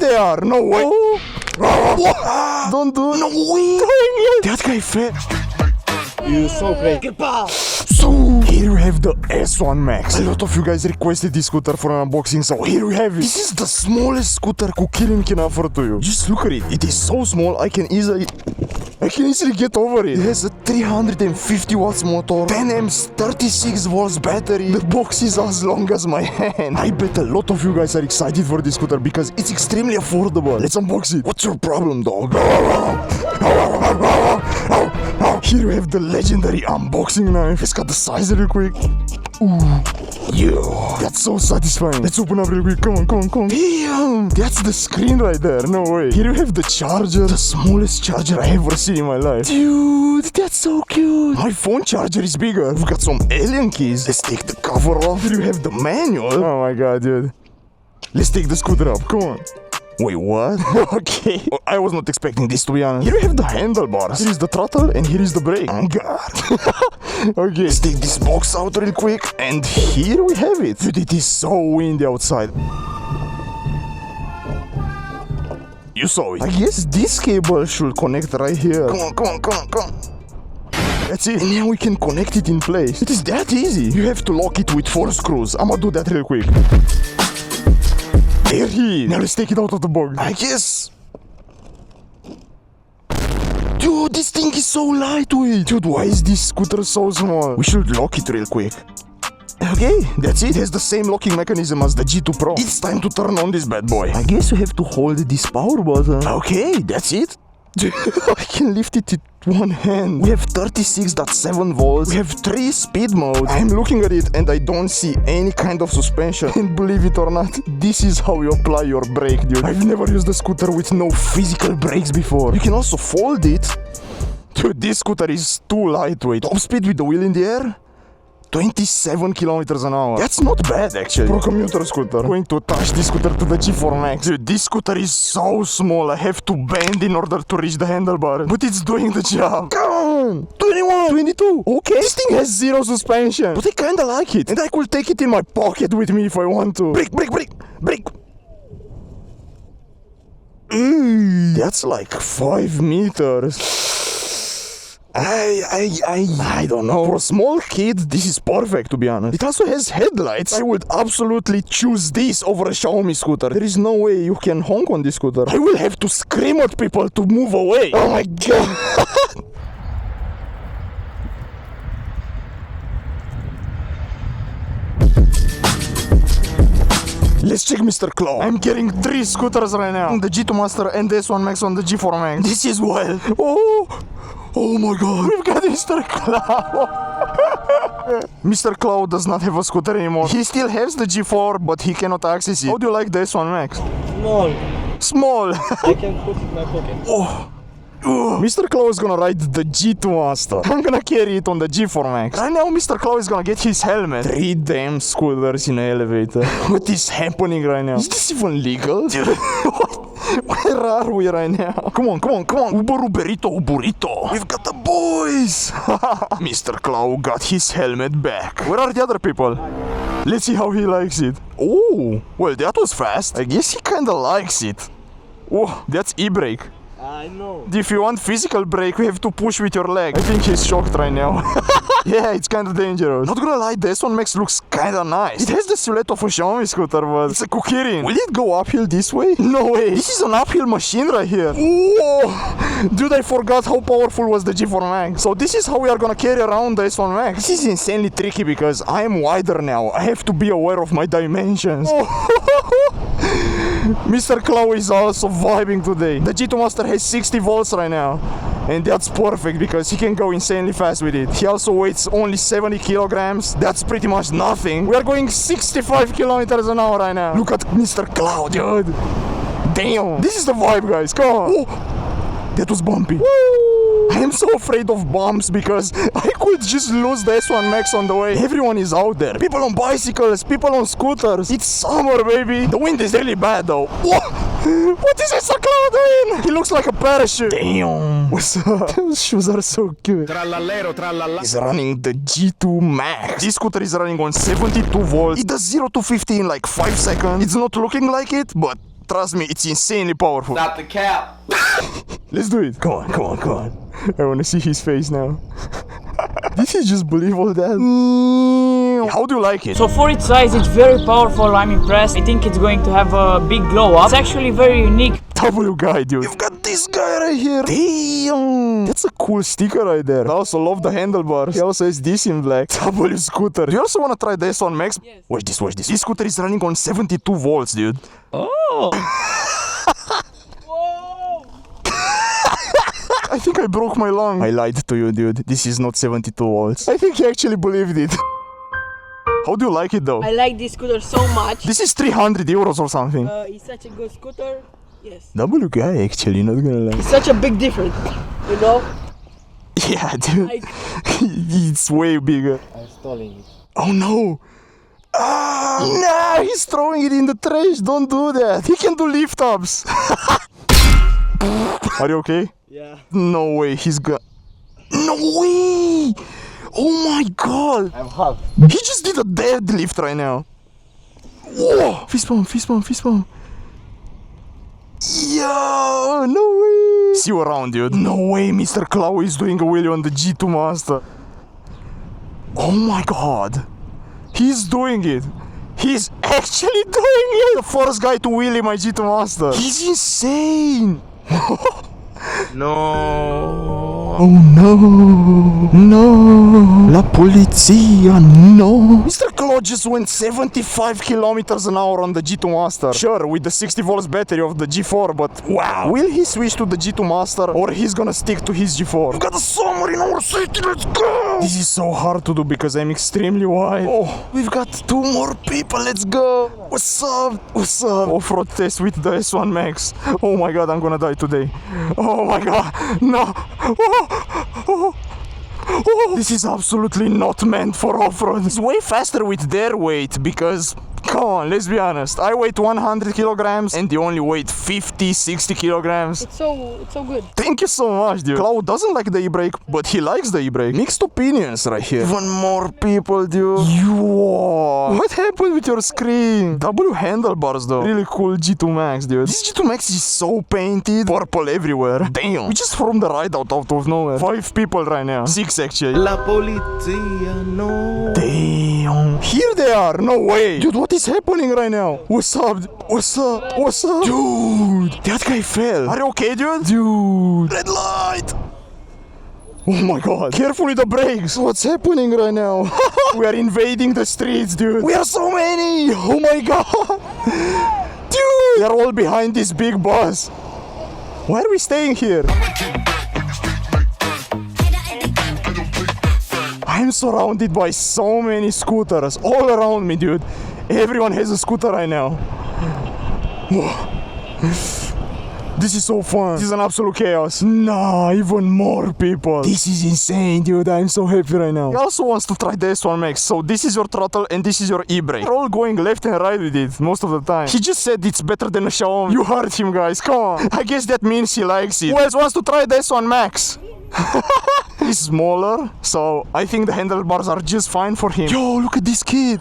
they are. No way. Oh. What? Don't do it. No way. That guy fell. You're so crazy. So, here we have the S1 Max. A lot of you guys requested this scooter for an unboxing, so here we have it. This is the smallest scooter KuKirin can offer to you. Just look at it. It is so small, I can easily get over it. It has a 350 watts motor, 10 amps, 36 volts battery. The box is as long as my hand. I bet a lot of you guys are excited for this scooter because it's extremely affordable. Let's unbox it. What's your problem, dog? Here we have the legendary unboxing knife. Let's cut the size real quick. Ooh. Yeah, that's so satisfying. Let's open up real quick. Come on. Damn, that's the screen right there. No way. Here we have the charger. The smallest charger I ever seen in my life. Dude, that's so cute. My phone charger is bigger. We've got some alien keys. Let's take the cover off. Here we have the manual. Oh my god, dude. Let's take the scooter up. Come on. Wait, what? Okay. I was not expecting this, to be honest. Here we have the handlebars. Here is the throttle and here is the brake. Oh god. Okay, let's take this box out real quick. And here we have it. Dude, it is so windy outside. You saw it. I guess this cable should connect right here. Come on. That's it. And now we can connect it in place. It is that easy. You have to lock it with 4 screws. I'm gonna do that real quick. There he is. Now let's take it out of the box. I guess. Dude, this thing is so lightweight. Dude, why is this scooter so small? We should lock it real quick. Okay, that's it. It has the same locking mechanism as the G2 Pro. It's time to turn on this bad boy. I guess you have to hold this power button. Okay, that's it. I can lift it with one hand. We have 36.7 volts. We have 3 speed modes. I'm looking at it and I don't see any kind of suspension. And believe it or not, this is how you apply your brake, dude. I've never used a scooter with no physical brakes before. You can also fold it. Dude, this scooter is too lightweight. Top speed with the wheel in the air? 27 kilometers an hour. That's not bad, actually. Pro commuter scooter. I'm going to attach this scooter to the G4 Max. Dude, this scooter is so small. I have to bend in order to reach the handlebar. But it's doing the job. Come on! 21! 22! Okay. This thing has 0 suspension. But I kinda like it. And I could take it in my pocket with me if I want to. Brake! That's like 5 meters. I don't know. For a small kid, this is perfect, to be honest. It also has headlights. I would absolutely choose this over a Xiaomi scooter. There is no way you can honk on this scooter. I will have to scream at people to move away. Oh my god. Let's check Mr. Claw. I'm carrying 3 scooters right now. The G2 Master and the S1 Max on the G4 Max. This is wild. Oh my god. We've got Mr. Claw. Mr. Claw does not have a scooter anymore. He still has the G4, but he cannot access it. How do you like the S1 Max? Small. I can put it in my pocket. Mr. Claw is gonna ride the G2 Master. I'm gonna carry it on the G4 Max. Right now, Mr. Claw is gonna get his helmet. 3 damn scooters in an elevator. What is happening right now? Is this even legal? Dude, where are we right now? Come on. Uberito. We've got the boys. Mr. Claw got his helmet back. Where are the other people? Let's see how he likes it. Oh, well, that was fast. I guess he kinda likes it. Oh, that's e-brake. I know. If you want physical brake, we have to push with your leg. I think he's shocked right now. Yeah, it's kind of dangerous. Not gonna lie, the S1 Max looks kinda nice. It has the silhouette of a Xiaomi scooter, but it's a KuKirin. Will it go uphill this way? No way. This is an uphill machine right here. Whoa! Dude, I forgot how powerful was the G4 Max. So this is how we are gonna carry around the S1 Max. This is insanely tricky because I am wider now. I have to be aware of my dimensions. Mr. Claw is also vibing today. The G2 Master has 60 volts right now. And that's perfect because he can go insanely fast with it. He also weighs only 70 kilograms. That's pretty much nothing. We are going 65 kilometers an hour right now. Look at Mr. Claw, dude. Damn. This is the vibe, guys. Come on. Oh, that was bumpy. Woo. I am so afraid of bumps because I could just lose the S1 Max on the way. Everyone is out there. People on bicycles, people on scooters. It's summer, baby. The wind is really bad, though. What is Mr. Claw doing? He looks like a parachute. Damn. What's up? Those shoes are so cute. He's running the G2 Max. This scooter is running on 72 volts. It does 0 to 50 in like 5 seconds. It's not looking like it, but Trust me, it's insanely powerful. Stop the cap. Let's do it. Come on, come on, come on. I wanna see his face now. Did he just believe all that? How do you like it? So for its size, it's very powerful. I'm impressed. I think it's going to have a big glow up. It's actually very unique. W guy, dude. You've got this guy right here. Damn. That's a cool sticker right there. I also love the handlebars. He also has this in black. W scooter. Do you also want to try the S1 Max? Yes. Watch this, watch this. This scooter is running on 72 volts, dude. Oh. I think I broke my lung. I lied to you, dude. This is not 72 volts. I think he actually believed it. How do you like it though? I like this scooter so much. This is 300 euros or something. It's such a good scooter. Yes. W guy, actually, not gonna lie. It's such a big difference, you know? Yeah, dude. Like, It's way bigger. I'm stalling it. Oh no! Ah! Nah, he's throwing it in the trash. Don't do that. He can do lift ups. Are you okay? Yeah. No way. He's got. No way! Oh my god! I'm hot. He just did a deadlift right now. Whoa! Fist bump, fist bump, fist bump. Yo, no way! See you around, dude. No way, Mr. Clau is doing a wheelie on the G2 Master. Oh my god. He's doing it. He's actually doing it. The first guy to wheelie my G2 Master. He's insane. No. Oh no, no, la polizia, no. Mr. Claude just went 75 kilometers an hour on the G2 Master. Sure, with the 60 volts battery of the G4, but wow. Will he switch to the G2 Master or he's gonna stick to his G4? We've got a summer in our city, let's go. This is so hard to do because I'm extremely wide. Oh, we've got 2 more people, let's go. What's up? What's up? Off-road test with the S1 Max. Oh my god, I'm gonna die today. Oh my god, no. Oh, this is absolutely not meant for off-road. It's way faster with their weight because, come on, let's be honest. I weigh 100 kilograms and they only weigh 50, 60 kilograms. it's so good. Thank you so much, dude. Cloud doesn't like the e-brake, but he likes the e-brake. Mixed opinions right here. Even more people, dude. Whoa. What happened with your screen? W handlebars, though. Really cool G2 Max, dude. This G2 Max is so painted. Purple everywhere. Damn. We just formed the ride out of nowhere. 5 people right now. 6, actually. La polizia, no. Damn. Here they are. No way. Dude, what is happening right now? What's up? What's up? What's up? Dude, that guy fell. Are you okay, dude? Dude. Red light. Oh my god. Careful with the brakes. What's happening right now? We are invading the streets, dude. We are so many. Oh my god. Dude. They're all behind this big bus. Why are we staying here? I'm surrounded by so many scooters all around me, dude. Everyone has a scooter right now. Whoa. This is so fun. This is an absolute chaos. Nah, even more people. This is insane, dude. I'm so happy right now. He also wants to try the S1 Max. So this is your throttle and this is your e-brake. We're all going left and right with it most of the time. He just said it's better than a Xiaomi. You heard him, guys. Come on. I guess that means he likes it. Who else wants to try the S1 Max? He's smaller, so I think the handlebars are just fine for him. Yo, look at this kid.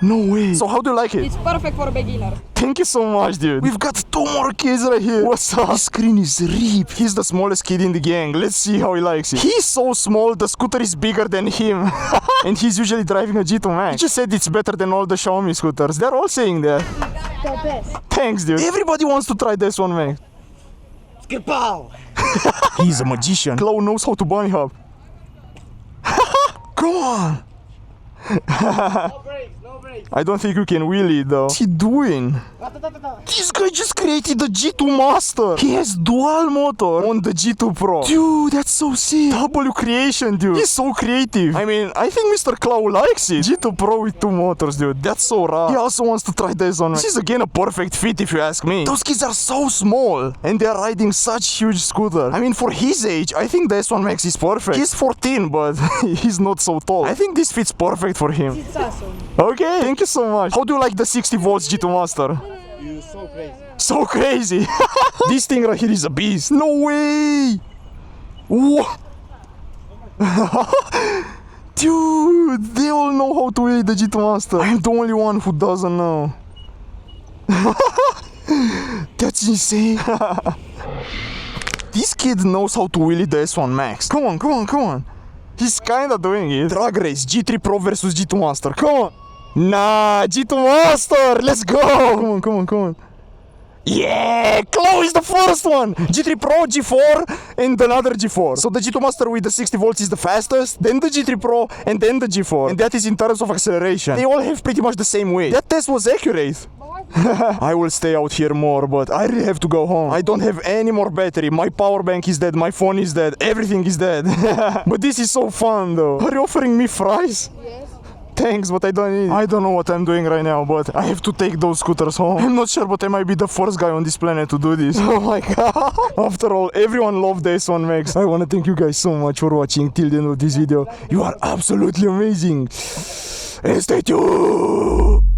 No way. So how do you like it? It's perfect for a beginner. Thank you so much, dude. We've got 2 more kids right here. What's up? His screen is ripped. He's the smallest kid in the gang. Let's see how he likes it. He's so small, the scooter is bigger than him. And he's usually driving a G2 Max. He just said it's better than all the Xiaomi scooters. They're all saying that. The best. Thanks, dude. Everybody wants to try this one, man. Skirpow. He's a magician. Cloud knows how to bunny hop. Come on. No brakes, no brakes. I don't think you can wheel it though. What's he doing? This guy just created the G2 Master. He has dual motor on the G2 Pro. Dude, that's so sick. W creation, dude. He's so creative. I mean, I think Mr. Clow likes it. G2 Pro with 2 motors, dude. That's so rare. He also wants to try this one. This is again a perfect fit if you ask me. Those kids are so small and they're riding such huge scooter. I mean, for his age, I think the S1 Max is perfect. He's 14, but he's not so tall. I think this fits perfect for him. It's awesome. Okay, thank you so much. How do you like the 60 volts G2 Master? You're so crazy. So crazy. This thing right here is a beast. No way. Whoa. Dude, they all know how to wheel the G2 Master. I'm the only one who doesn't know. That's insane. This kid knows how to wheelie the S1 Max. Come on, come on, come on. He's kinda doing it. Drag race, G3 Pro versus G2 Master. Come on. Nah, G2 Master. Let's go. Come on, come on, come on. Yeah, Chloe's the first one. G3 Pro, G4, and another G4. So the G2 Master with the 60 volts is the fastest, then the G3 Pro, and then the G4. And that is in terms of acceleration. They all have pretty much the same weight. That test was accurate. I will stay out here more, but I really have to go home. I don't have any more battery. My power bank is dead, my phone is dead, everything is dead. But this is so fun though. Are you offering me fries? Yes. Thanks, but I don't need. I don't know what I'm doing right now, but I have to take those scooters home. I'm not sure, but I might be the first guy on this planet to do this. Oh my god. After all, everyone loved the S1 Max. I want to thank you guys so much for watching till the end of this video. You are absolutely amazing. And stay tuned.